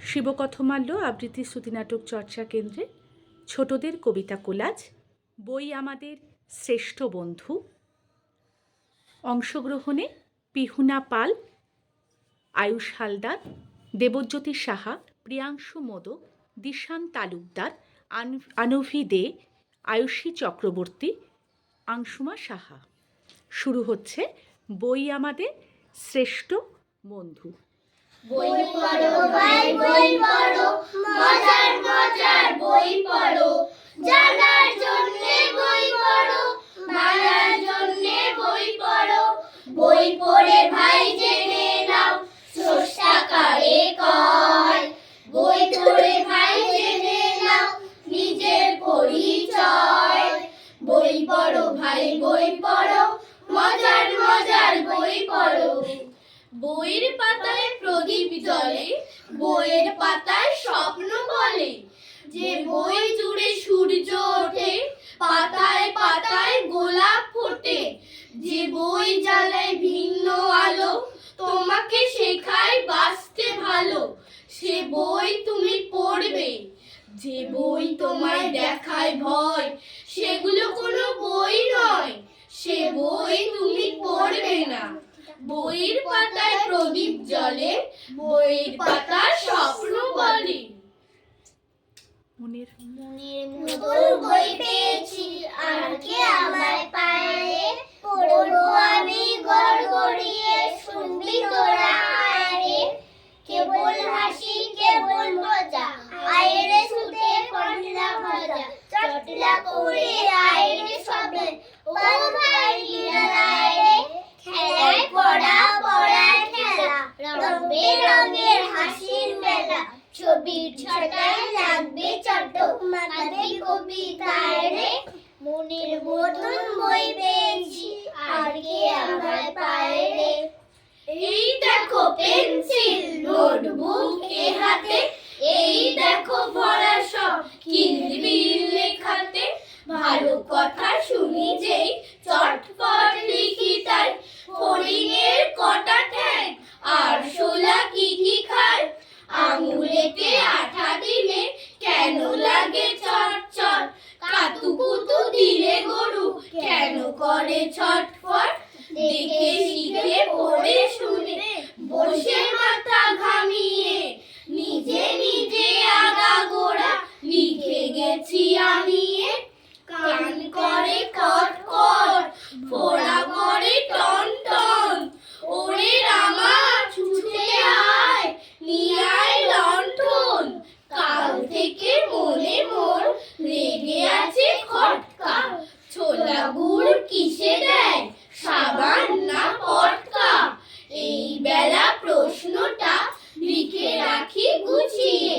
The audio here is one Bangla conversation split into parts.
শিবকথমাল্য আবৃত্তি শ্রুতিনাটক চর্চা কেন্দ্রে ছোটদের কবিতা কোলাজ বই আমাদের শ্রেষ্ঠ বন্ধু। অংশগ্রহণে পিহুনা পাল, আয়ুষ হালদার, দেবজ্যোতি সাহা, প্রিয়াংশু মোদক, দিশান তালুকদার, আনভি দে, আয়ুষী চক্রবর্তী, আংশুমা সাহা। শুরু হচ্ছে বই আমাদের শ্রেষ্ঠ বন্ধু। বই পড়ো ভাই বই পড়ো, মজার মজার বই পড়ো, জানার জন্যে বই পড়ো, মানার জন্যে বই পড়ো। বই পড়ে ভাই জেনে নাও স্রষ্টা কারে কয়, বই পড়ে ভাই জেনে নাও নিজের পরিচয়। বই পড়ো ভাই বই পড়ো, মজার মজার বই পড়ো। বইয়ের পাতায় প্রদীপ জ্বলে, বইয়ের পাতায় স্বপ্ন বলে, যে বই জুড়ে সূর্য ওঠে, পাতায় পাতায় গোলাপ ফোটে। যে বই জ্বালায় ভিন্ন আলো, তোমাকে শেখায় বাঁচতে ভালো, সে বই তুমি পড়বে। যে বই তোমায় দেখায় ভয়, সেগুলো কোনো বই নয়, সে বই তুমি পড়বে না। বইয়ের পাতায় প্রদীপ জ্বলে, বইয়ের পাতার স্বপ্ন বলে। মনের নতুন বই পেয়েছি আর কে আমায় পায়, পড়বো আমি গড়গড়িয়ে, শুনবি তোরা আয়। কেবল হাসি কেবল মজা, আয় রে ছুটে কটলা ভাজা, চটলা করে আয় রে সবে, ও ভাই নিরালায় রে। খেলায় পড়া পড়ায় খেলা, রং বেরঙের হাসির মেলা, ছবির ছটায় লাগবে চট, মাথায় কবিতায় রে। মনের মতন বই পেয়েছি আর কে আমায় পায় রে। এই দেখো পেন্সিল নোটবুক এ হাতে, এই দেখো ভরা সব কিলবিল লেখাতে। ভালো কথা শুনি যেই চটপট লিখি তাই, ফড়িংয়ের কটা ঠ্যাং আর শোলা কি কি খায়। আঙুলেতে আঠা দিলে কেন লাগে চটচট, কাতুকুতু দিলে গরু কেন করে ছটফট। দেখে শিখে পড়ে শুনে বসে মাথা ঘামিয়ে, নিজে নিজে আগাগোড়া লিখে গেছি আমি। কান করে কট কট, ফোড়া করে টন টন, ওরে রামা ছুটে আয় নিয়ে আয় লণ্ঠন। কাল থেকে মনে মোর লেগে আছে খটকা, ছোলা গুড় কিসে দেয় সাবান না পটকা। এই বেলা প্রশ্নটা লিখে রাখি গুছিয়ে,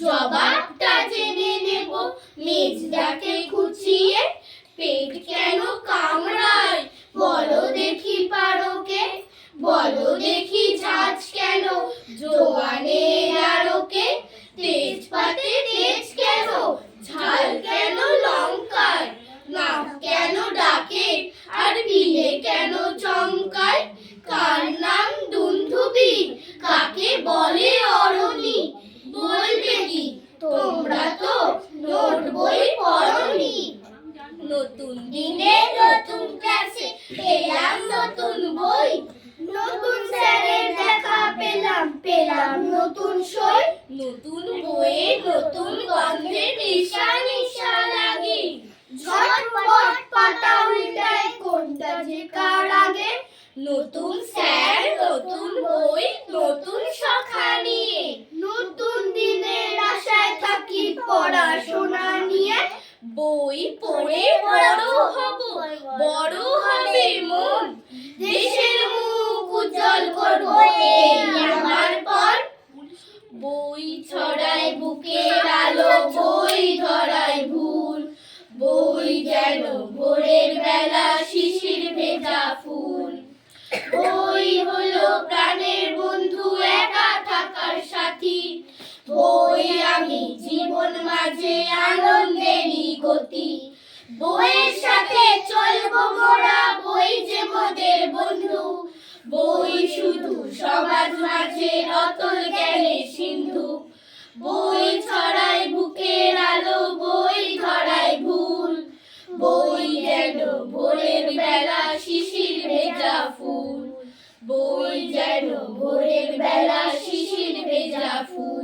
জবাবটা জেনে নেব মেজদাকে খুঁচিয়ে। পেট কেন কামড়ায় বলো দেখি পারোকে, বলো দেখি ঝাঁজ কেন জোয়ানে আরোকে। তেজপাতে তেজ কেন, ঝাল কেন লঙ্কায়, নাক কেন ডাকে আর বিলে কেন চমকায়। কার নাম দুন্ধুবি, কাকে বলে অরণি, বলবে কি তোমরা তো নোট বই পড়নি। নতুন দিনে নতুন ক্লাসে পেলাম নতুন বই, নতুন স্যারের দেখা পেলাম, পেলাম নতুন সই। নতুন বইয়ে নতুন গন্ধে নেশা নেশা লাগে, ঝটপট পাতা উল্টায় কোনটা যে কার আগে। নতুন স্যার নতুন বই নতুন শাখা নিয়ে, নতুন দিনের আশায় থাকি পড়াশোনা নিয়ে। বই পড়ে বড় হব, বড় হবে মন, দেশের মুখ উজ্জ্বল করব এই আমার পণ। বই ছড়ায় বুকের আলো, বই ধরায় ভুল, বই যেন ভোরের বেলা শিশির ভেজা ফুল। বই হলো প্রাণের বন্ধু এক, বই ছড়ায় বুকের আলো, বই ধরায় ভুল, বই যেন ভোরের বেলা শিশির ভেজা ফুল, বই যেন ভোরের বেলা শিশির ভেজা ফুল।